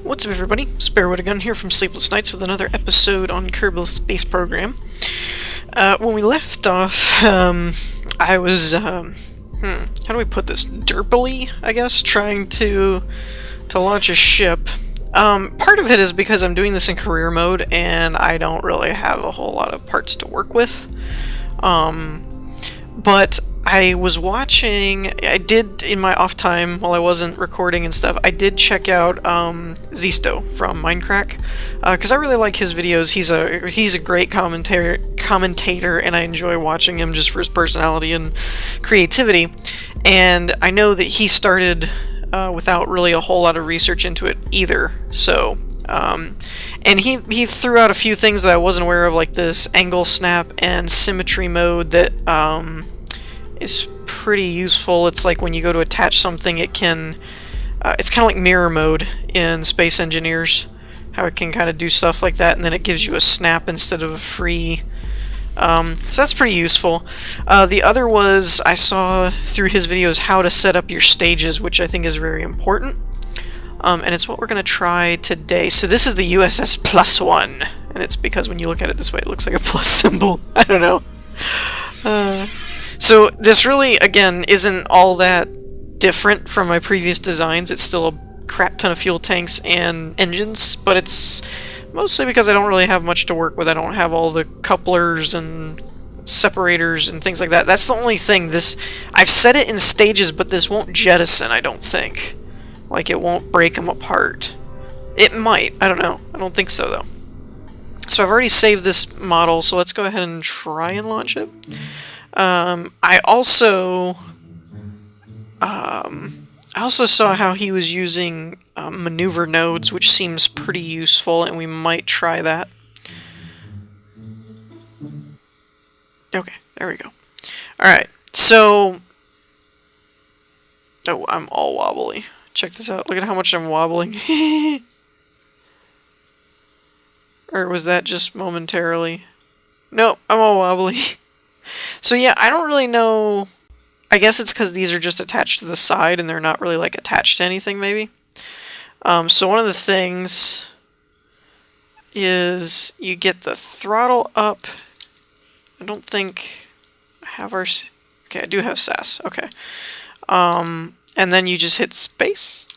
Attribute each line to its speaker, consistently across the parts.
Speaker 1: What's up, everybody? Sparewood Gun here from Sleepless Nights with another episode on Kerbal Space Program. When we left off, I was, how do we put this? Derpily, I guess, trying to launch a ship. Part of it is because I'm doing this in career mode, and I don't really have a whole lot of parts to work with. But I was watching, I did, in my off time, while I wasn't recording and stuff, I did check out Zisto from Mindcrack, because I really like his videos. He's a great commentator, and I enjoy watching him just for his personality and creativity. And I know that he started without really a whole lot of research into it either, so... and he threw out a few things that I wasn't aware of, like this angle snap and symmetry mode that is pretty useful. It's like when you go to attach something, it can... it's kind of like mirror mode in Space Engineers, how it can kind of do stuff like that, and then it gives you a snap instead of a free... so that's pretty useful. The other was, I saw through his videos how to set up your stages, which I think is very important. And it's what we're going to try today. So this is the USS +1, and it's because when you look at it this way, it looks like a plus symbol. I don't know. So this really, again, isn't all that different from my previous designs. It's still a crap ton of fuel tanks and engines, but it's mostly because I don't really have much to work with. I don't have all the couplers and separators and things like that. That's the only thing. I've set it in stages, but this won't jettison, I don't think. Like, it won't break them apart. It might. I don't know. I don't think so, though. So I've already saved this model, so let's go ahead and try and launch it. I also saw how he was using maneuver nodes, which seems pretty useful, and we might try that. Okay, there we go. Alright, so... Oh, I'm all wobbly. Check this out. Look at how much I'm wobbling. Or was that just momentarily? Nope, I'm all wobbly. So yeah, I don't really know. I guess it's because these are just attached to the side and they're not really like attached to anything, maybe. So one of the things is you get the throttle up. I don't think I have our... Okay, I do have SAS. Okay. And then you just hit space.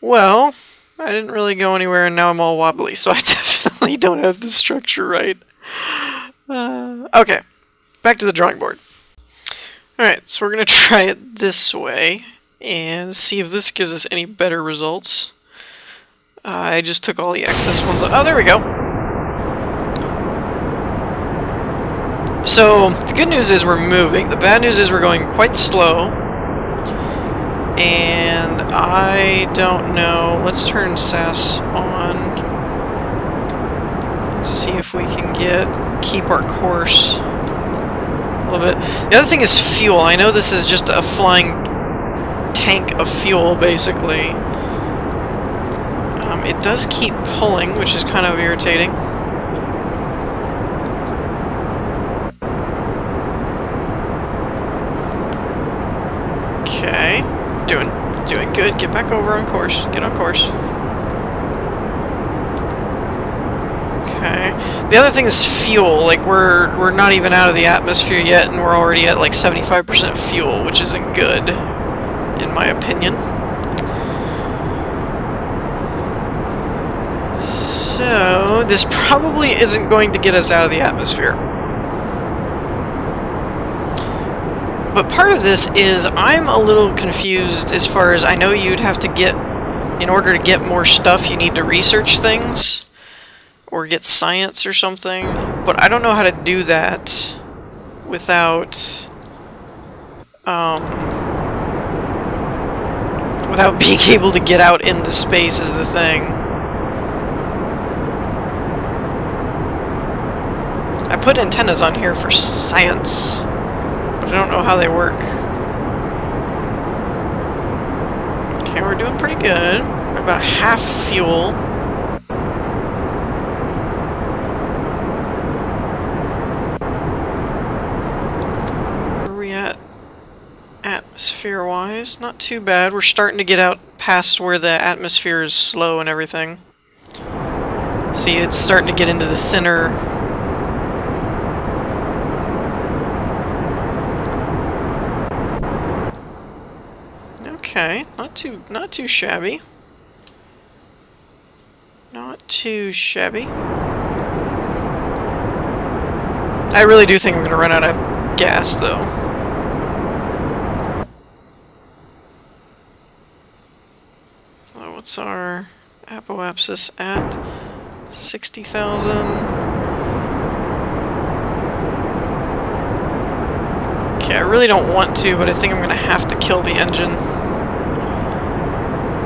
Speaker 1: Well, I didn't really go anywhere, and now I'm all wobbly, so I definitely don't have the structure right. Okay, back to the drawing board. Alright, so we're going to try it this way, and see if this gives us any better results. I just took all the excess ones. Oh, there we go. So, the good news is we're moving. The bad news is we're going quite slow. And I don't know. Let's turn SAS on. Let's see if we can keep our course a little bit. The other thing is fuel. I know this is just a flying tank of fuel, basically. It does keep pulling, which is kind of irritating. Okay, doing good. Get back over on course. Get on course. Okay. The other thing is fuel. Like we're not even out of the atmosphere yet, and we're already at like 75% fuel, which isn't good, in my opinion. So, this probably isn't going to get us out of the atmosphere. But part of this is I'm a little confused as far as I know you'd have to get, in order to get more stuff, you need to research things or get science or something. But I don't know how to do that without being able to get out into space is the thing. I put antennas on here for science, but I don't know how they work. Okay, we're doing pretty good. We're about half fuel. atmosphere-wise, not too bad. We're starting to get out past where the atmosphere is slow and everything. See, it's starting to get into the thinner... Okay, not too shabby. Not too shabby. I really do think we're gonna run out of gas, though. Oh, what's our apoapsis at? 60,000. Okay, I really don't want to, but I think I'm gonna have to kill the engine.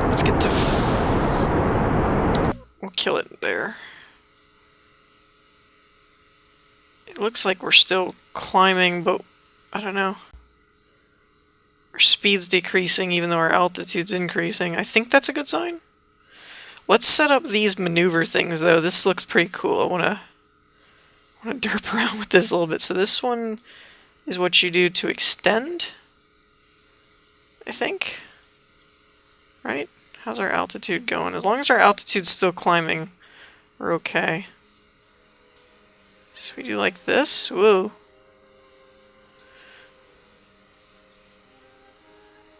Speaker 1: Let's get to... We'll kill it there. It looks like we're still climbing, but I don't know. Our speed's decreasing even though our altitude's increasing. I think that's a good sign. Let's set up these maneuver things, though. This looks pretty cool. I wanna derp around with this a little bit. So this one is what you do to extend, I think. Right? How's our altitude going? As long as our altitude's still climbing, we're okay. So we do like this. Whoa.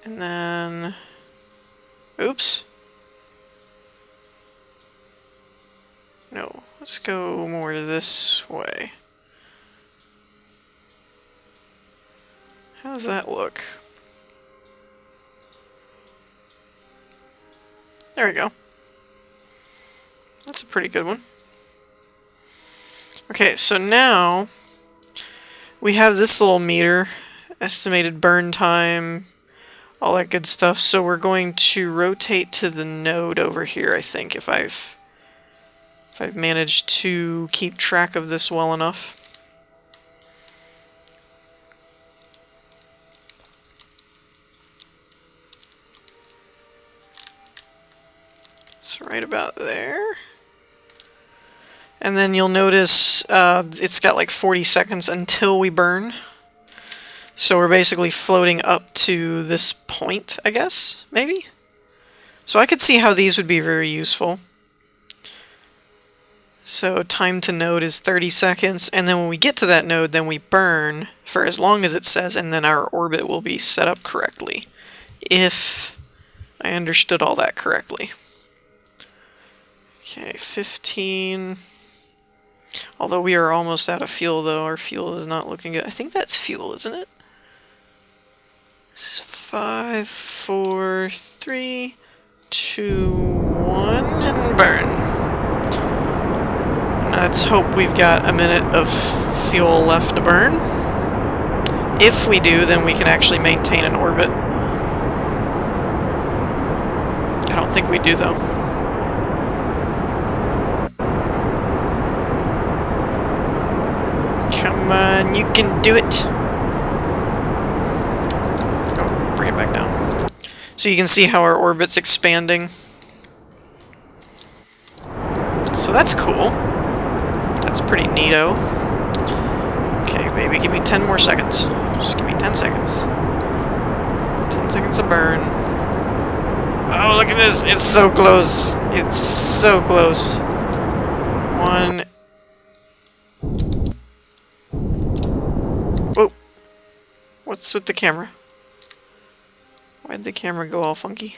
Speaker 1: And then... Oops. No, let's go more this way. How does that look? There we go. That's a pretty good one. Okay, so now we have this little meter, estimated burn time, all that good stuff. So we're going to rotate to the node over here, I think, if I've managed to keep track of this well enough. So right about there. And then you'll notice it's got like 40 seconds until we burn. So we're basically floating up to this point, I guess, maybe? So I could see how these would be very useful. So time to node is 30 seconds, and then when we get to that node, then we burn for as long as it says, and then our orbit will be set up correctly. If I understood all that correctly. Okay, 15... Although we are almost out of fuel, though. Our fuel is not looking good. I think that's fuel, isn't it? 5, 4, 3, 2, 1, and burn. Let's hope we've got a minute of fuel left to burn. If we do, then we can actually maintain an orbit. I don't think we do, though. Come on, you can do it. Oh, bring it back down. So you can see how our orbit's expanding. So that's cool. That's pretty neato. Okay, baby, give me 10 more seconds. Just give me 10 seconds. 10 seconds of burn. Oh, look at this! It's so close! It's so close. 1... Whoa! What's with the camera? Why'd the camera go all funky?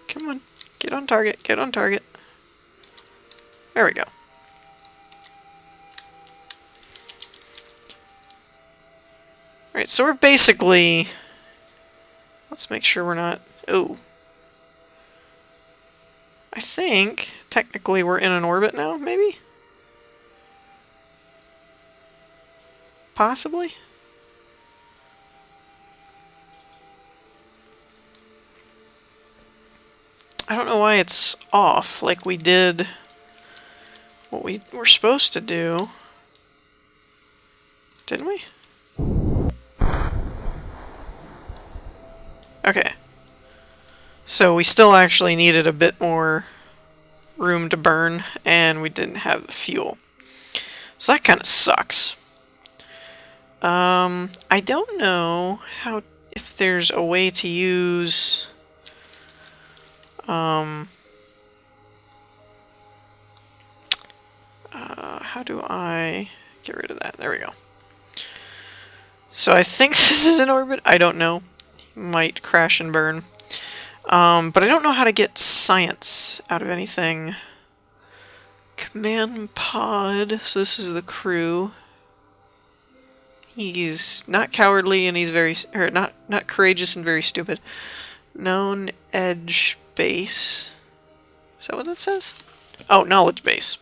Speaker 1: Come on, get on target, get on target. There we go. Alright, so we're basically... Let's make sure we're not... Oh. I think, technically, we're in an orbit now, maybe? Possibly? I don't know why it's off, like we did what we were supposed to do. Didn't we? Okay. So we still actually needed a bit more room to burn, and we didn't have the fuel. So that kind of sucks. I don't know if there's a way to use, how do I get rid of that? There we go. So I think this is in orbit. I don't know. Might crash and burn. But I don't know how to get science out of anything. Command pod. So this is the crew. He's not cowardly and he's not courageous and very stupid. Known edge base. Is that what that says? Oh, knowledge base.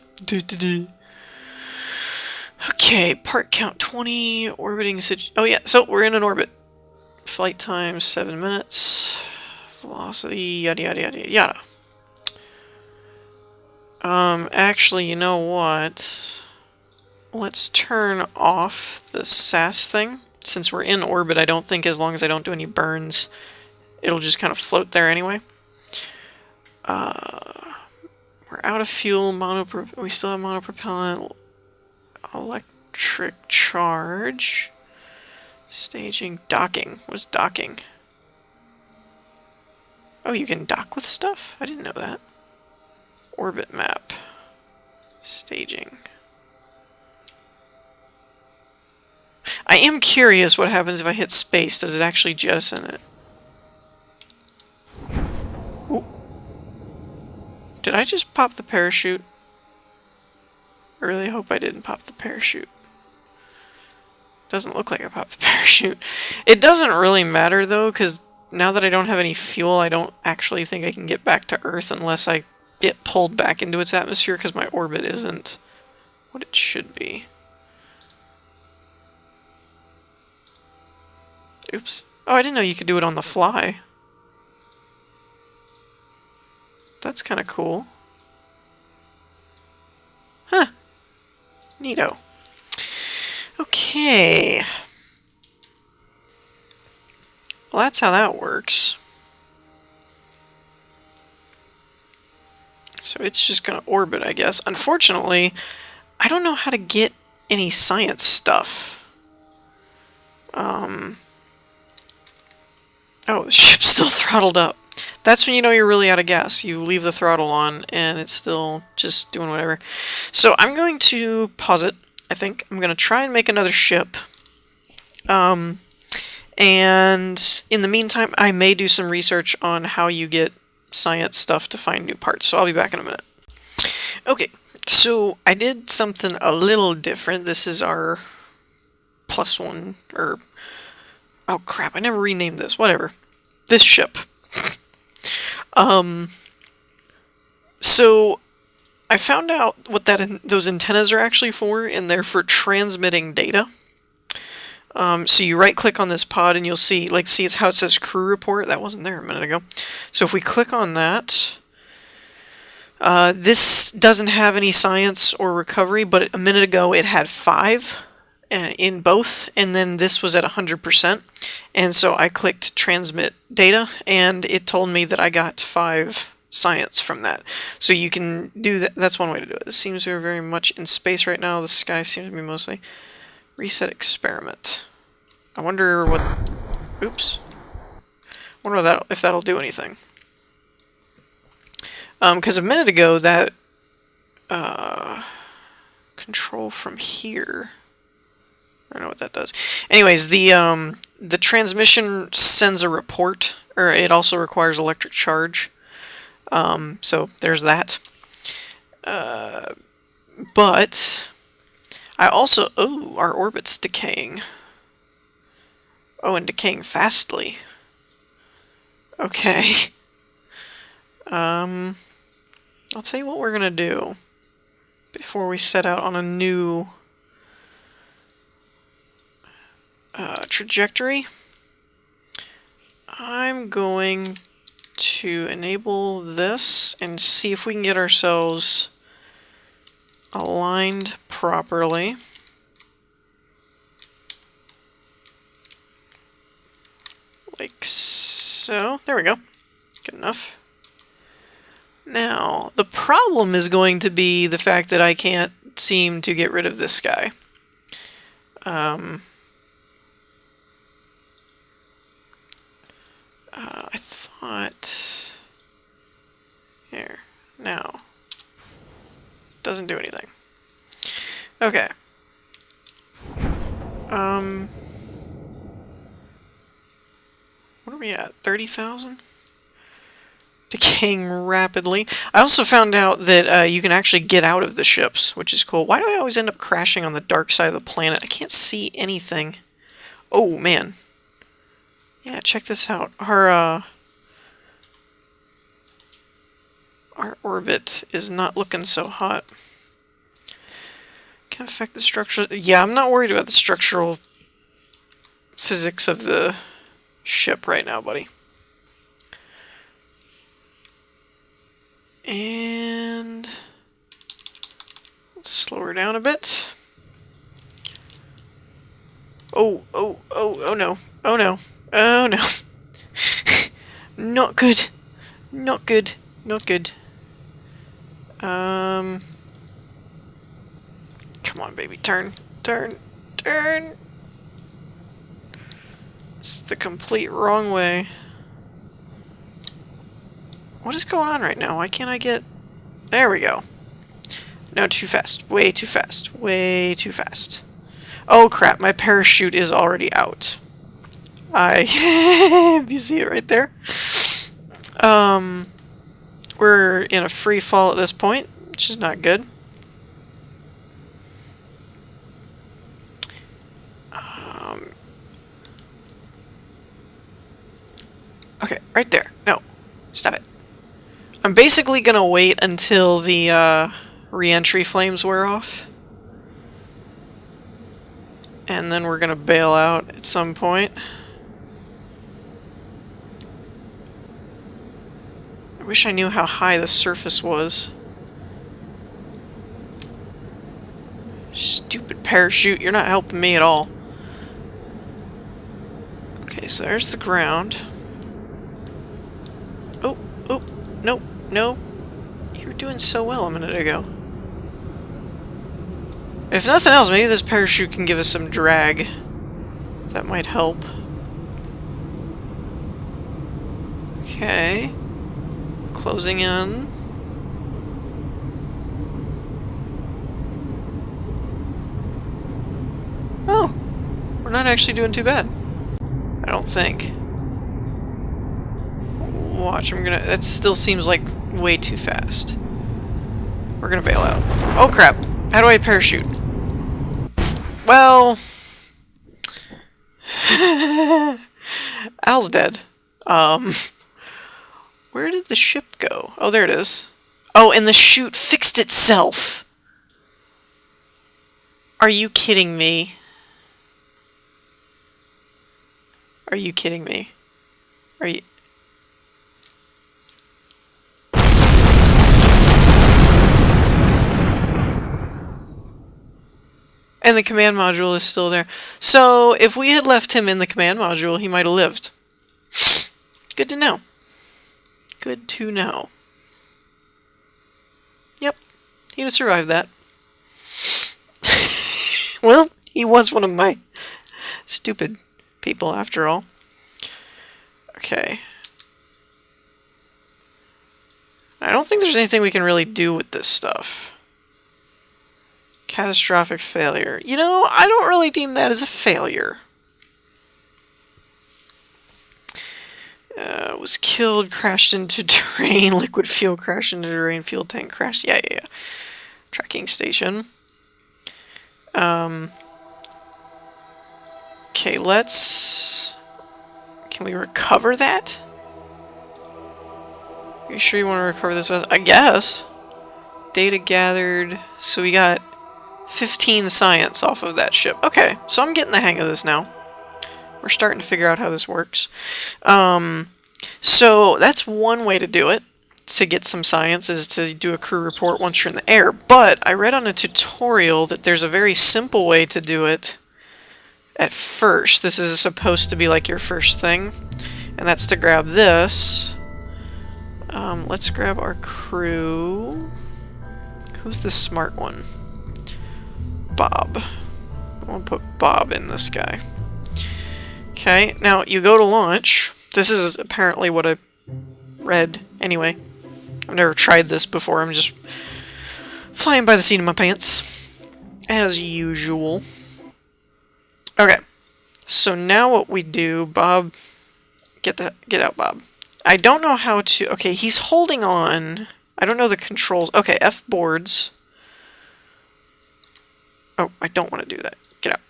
Speaker 1: Okay, part count 20, orbiting oh yeah, so we're in an orbit. Flight time 7 minutes. Velocity, yada yada yada yada. Actually, you know what? Let's turn off the SAS thing. Since we're in orbit, I don't think as long as I don't do any burns, it'll just kind of float there anyway. We're out of fuel, we still have monopropellant, electric charge, staging, docking. What's docking? Oh, you can dock with stuff? I didn't know that. Orbit map. Staging. I am curious what happens if I hit space. Does it actually jettison it? Ooh. Did I just pop the parachute? I really hope I didn't pop the parachute. Doesn't look like I popped the parachute. It doesn't really matter though, because now that I don't have any fuel, I don't actually think I can get back to Earth unless I get pulled back into its atmosphere, because my orbit isn't what it should be. Oops. Oh, I didn't know you could do it on the fly. That's kind of cool. Huh. Neato. Okay. Well, that's how that works. So it's just going to orbit, I guess. Unfortunately, I don't know how to get any science stuff. Oh, the ship's still throttled up. That's when you know you're really out of gas. You leave the throttle on, and it's still just doing whatever. So I'm going to pause it, I think. I'm going to try and make another ship. And in the meantime, I may do some research on how you get science stuff to find new parts. So I'll be back in a minute. Okay, so I did something a little different. This is our +1, or... oh crap, I never renamed this. Whatever. This ship. So I found out what those antennas are actually for, and they're for transmitting data. So you right-click on this pod, and you'll see, see it's how it says crew report. That wasn't there a minute ago. So if we click on that, this doesn't have any science or recovery, but a minute ago it had 5 in both, and then this was at 100%. And so I clicked transmit data, and it told me that I got 5 science from that. So you can do that. That's one way to do it. It seems we're very much in space right now. The sky seems to be mostly... reset experiment. I wonder what... oops. I wonder if that'll do anything. Because a minute ago that... control from here... I don't know what that does. Anyways, the transmission sends a report, or it also requires electric charge. So there's that. But I also... oh, our orbit's decaying. Oh, and decaying fastly. Okay. I'll tell you what we're gonna do before we set out on a new trajectory. I'm going to enable this and see if we can get ourselves aligned properly. Like so. There we go. Good enough. Now, the problem is going to be the fact that I can't seem to get rid of this guy. I thought... Here. Now. Doesn't do anything. Okay. What are we at? 30,000? Decaying rapidly. I also found out that you can actually get out of the ships, which is cool. Why do I always end up crashing on the dark side of the planet? I can't see anything. Oh, man. Yeah, check this out. Our orbit is not looking so hot. Can affect the structure. Yeah, I'm not worried about the structural physics of the ship right now, buddy. And let's slow her down a bit. Oh no. Oh no. Oh no. Not good. Not good. Not good. Come on, baby. Turn. Turn. Turn. It's the complete wrong way. What is going on right now? Why can't I get... There we go. No, too fast. Way too fast. Way too fast. Oh crap, my parachute is already out. If you see it right there. We're in a free fall at this point, which is not good. Okay, right there. No. Stop it. I'm basically gonna wait until the re-entry flames wear off. And then we're gonna bail out at some point. I wish I knew how high the surface was. Stupid parachute, you're not helping me at all. Okay, so there's the ground. Oh, no, no. You were doing so well a minute ago. If nothing else, maybe this parachute can give us some drag. That might help. Okay. Closing in. Oh, we're not actually doing too bad. I don't think. Watch, I'm gonna... That still seems like way too fast. We're gonna bail out. Oh crap! How do I parachute? Well... Al's dead. Where did the ship go? Oh, there it is. Oh, and the chute fixed itself! Are you kidding me? Are you kidding me? Are you... And the command module is still there. So, if we had left him in the command module, he might have lived. Good to know. Good to know. Yep. He'd have survived that. Well, he was one of my stupid people, after all. Okay. I don't think there's anything we can really do with this stuff. Catastrophic failure. You know, I don't really deem that as a failure. Was killed, crashed into terrain, liquid fuel crashed into terrain, fuel tank crashed. Yeah. Tracking station. Okay, let's... Can we recover that? Are you sure you want to recover this? I guess. Data gathered. So we got 15 science off of that ship. Okay, so I'm getting the hang of this now. We're starting to figure out how this works. So that's one way to do it, to get some science, is to do a crew report once you're in the air. But I read on a tutorial that there's a very simple way to do it at first. This is supposed to be like your first thing, and that's to grab this. Let's grab our crew. Who's the smart one? Bob. I want to put Bob in this guy. Okay, now you go to launch. This is apparently what I read anyway. I've never tried this before. I'm just flying by the seat of my pants, as usual. Okay, so now what we do, Bob, get out, Bob. I don't know how to. Okay, he's holding on. I don't know the controls. Okay, F boards. Oh, I don't want to do that. Get out.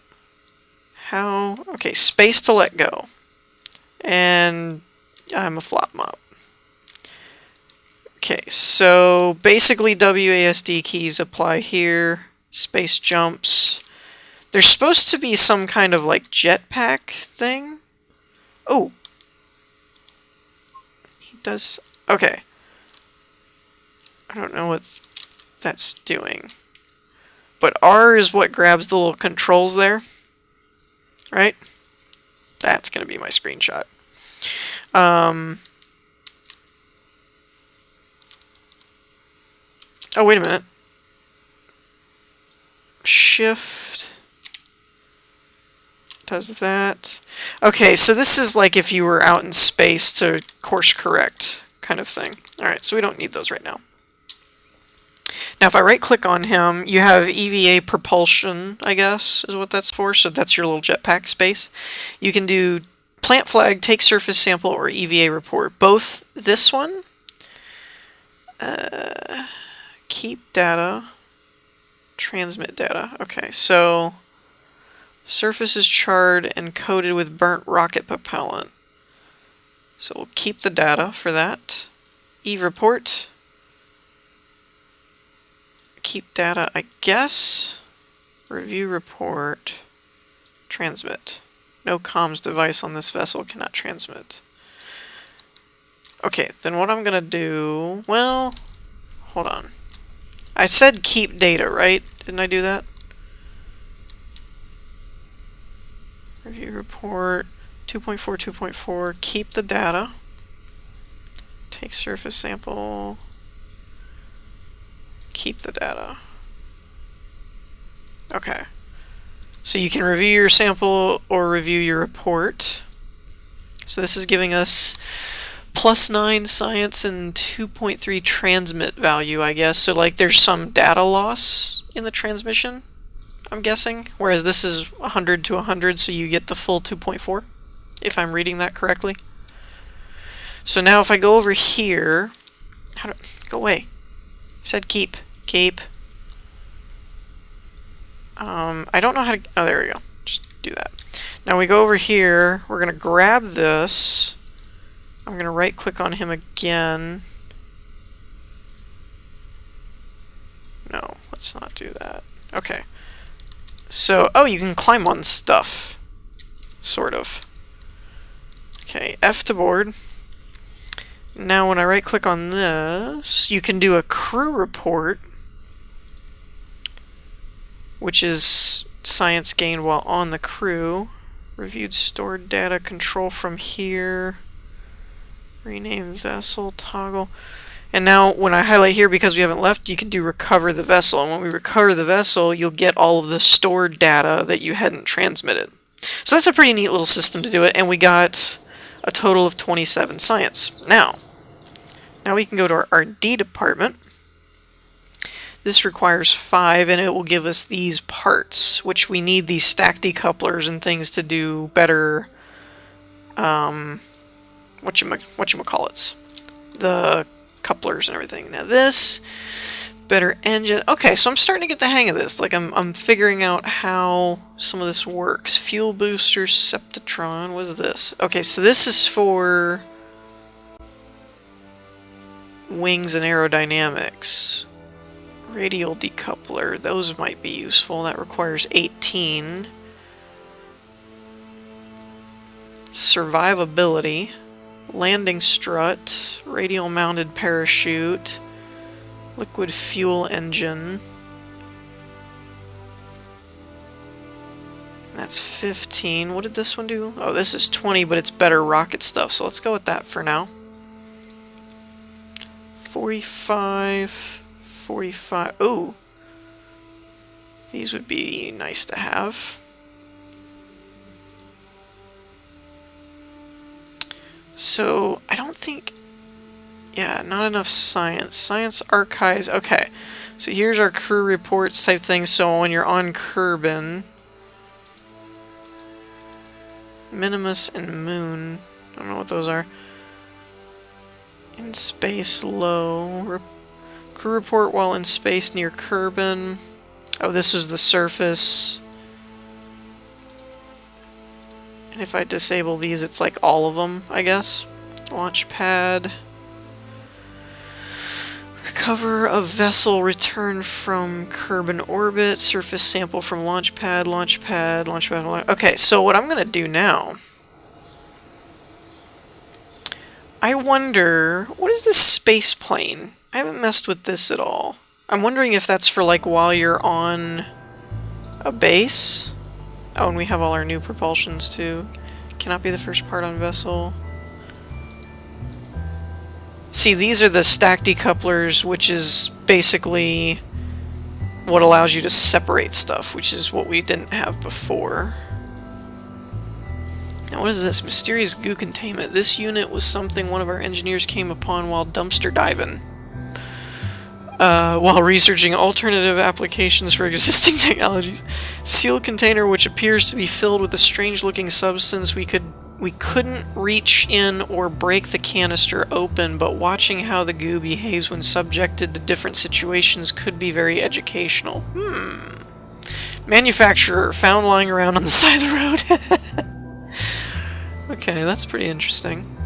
Speaker 1: How? Okay, space to let go. And I'm a flop mop. Okay, so basically WASD keys apply here. Space jumps. There's supposed to be some kind of like jetpack thing. Oh. He does. Okay. I don't know what that's doing. But R is what grabs the little controls there. Right? That's going to be my screenshot. Oh, wait a minute. Shift does that. Okay, so this is like if you were out in space to course correct kind of thing. Alright, so we don't need those right now. Now if I right click on him, you have EVA propulsion, I guess, is what that's for. So that's your little jetpack space. You can do plant flag, take surface sample, or EVA report. Both this one, keep data, transmit data. Okay, so surface is charred and coated with burnt rocket propellant. So we'll keep the data for that. E-report. Keep data, I guess. Review report. Transmit. No comms device on this vessel cannot transmit. Okay, then what I'm gonna do... Well, hold on. I said keep data, right? Didn't I do that? Review report. 2.4, 2.4. Keep the data. Take surface sample. Keep the data. Okay. So you can review your sample or review your report. So this is giving us +9 science and 2.3 transmit value, I guess. So like there's some data loss in the transmission, I'm guessing. Whereas this is 100 to 100, so you get the full 2.4, if I'm reading that correctly. So now if I go over here... Go away. I said keep. Keep. I don't know how to... Oh, there we go. Just do that. Now we go over here. We're going to grab this. I'm going to right-click on him again. No, let's not do that. Okay. So, oh, you can climb on stuff. Sort of. Okay, F to board. Now when I right-click on this, you can do a crew report, which is science gained while on the crew. Reviewed stored data, control from here. Rename vessel, toggle. And now when I highlight here, because we haven't left, you can do recover the vessel. And when we recover the vessel, you'll get all of the stored data that you hadn't transmitted. So that's a pretty neat little system to do it. And we got a total of 27 science. Now we can go to our RD department. This requires 5, and it will give us these parts, which we need these stack decouplers and things to do better, whatchamacallits, the couplers and everything. Now this, better engine. Okay, so I'm starting to get the hang of this. Like I'm figuring out how some of this works. Fuel booster, Septatron, what is this? Okay, so this is for wings and aerodynamics. Radial decoupler, those might be useful. That requires 18. Survivability. Landing strut. Radial mounted parachute. Liquid fuel engine. That's 15. What did this one do? Oh, this is 20, but it's better rocket stuff, so let's go with that for now. 45... 45. Ooh. These would be nice to have. So, I don't think... Yeah, not enough science. Science archives. Okay. So here's our crew reports type thing. So when you're on Kerbin... Minimus and Moon. I don't know what those are. In space, low. Crew report while in space near Kerbin. Oh, this was the surface. And if I disable these, it's like all of them, I guess. Launch pad. Recover a vessel returned from Kerbin orbit. Surface sample from launch pad, launch pad, launch pad. Okay, so what I'm going to do now... I wonder... What is this space plane? I haven't messed with this at all. I'm wondering if that's for, like, while you're on a base. Oh, and we have all our new propulsions, too. Cannot be the first part on vessel. See, these are the stack decouplers, which is basically what allows you to separate stuff, which is what we didn't have before. Now, what is this? Mysterious goo containment. This unit was something one of our engineers came upon while dumpster diving. While researching alternative applications for existing technologies. Sealed container which appears to be filled with a strange-looking substance. We couldn't reach in or break the canister open, but watching how the goo behaves when subjected to different situations could be very educational. Manufacturer found lying around on the side of the road. Okay, that's pretty interesting.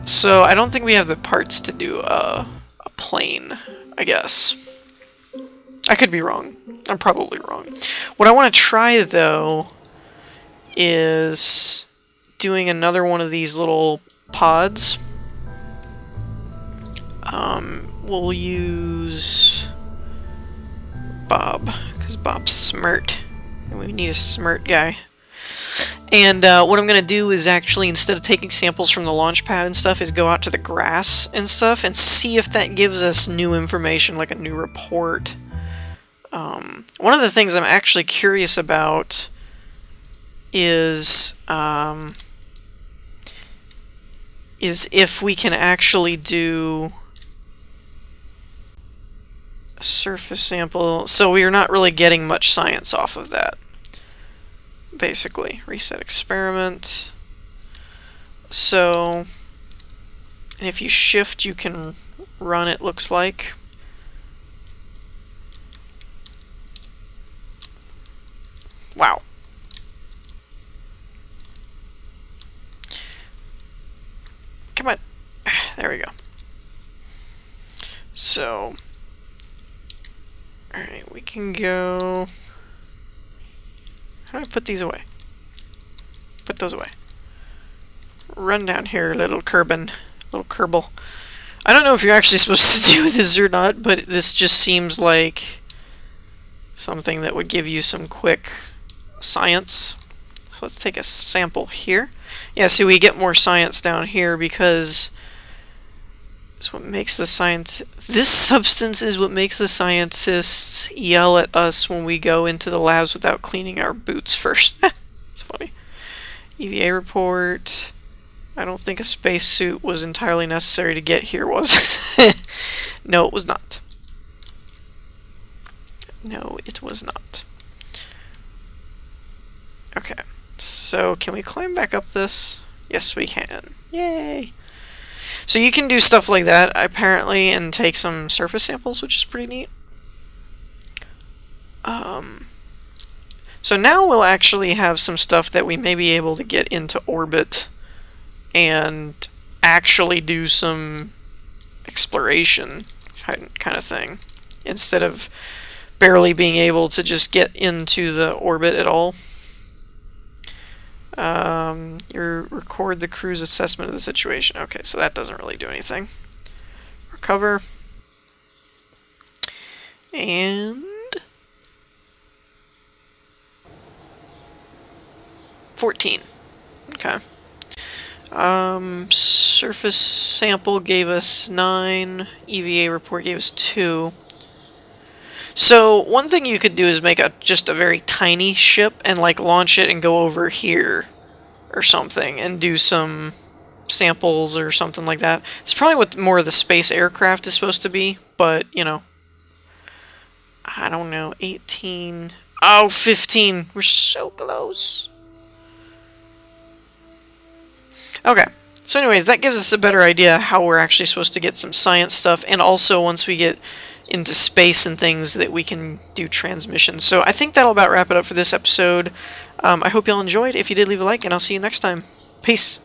Speaker 1: So, I don't think we have the parts to do a plane, I guess. I could be wrong. I'm probably wrong. What I want to try, though, is doing another one of these little pods. We'll use Bob, because Bob's smart, and we need a smart guy. And what I'm going to do is actually, instead of taking samples from the launch pad and stuff, is go out to the grass and stuff and see if that gives us new information, like a new report. One of the things I'm actually curious about is if we can actually do a surface sample. So we are not really getting much science off of that. Basically, reset experiment. So, and if you shift, you can run, it looks like. Wow. Come on. There we go. So, alright, we can go... How do I put these away? Put those away. Run down here, little Kerbin. Little Kerbal. I don't know if you're actually supposed to do this or not, but this just seems like something that would give you some quick science. So let's take a sample here. Yeah, see, we get more science down here because it's what makes the this substance is what makes the scientists yell at us when we go into the labs without cleaning our boots first. It's funny. EVA report. I don't think a spacesuit was entirely necessary to get here, was it? No, it was not. No, it was not. Okay. So, can we climb back up this? Yes, we can. Yay! So you can do stuff like that, apparently, and take some surface samples, which is pretty neat. So now we'll actually have some stuff that we may be able to get into orbit and actually do some exploration kind of thing, instead of barely being able to just get into the orbit at all. You record the crew's assessment of the situation. Okay, so that doesn't really do anything. Recover. And 14. Okay. Surface sample gave us 9. EVA report gave us 2. So one thing you could do is make just a very tiny ship and like launch it and go over here or something and do some samples or something like that. It's probably what more of the space aircraft is supposed to be, but you know, I don't know. 18. Oh, 15. We're so close. Okay. So anyways, that gives us a better idea how we're actually supposed to get some science stuff, and also once we get into space and things that we can do transmissions. So I think that'll about wrap it up for this episode. I hope y'all enjoyed. If you did, leave a like, and I'll see you next time. Peace.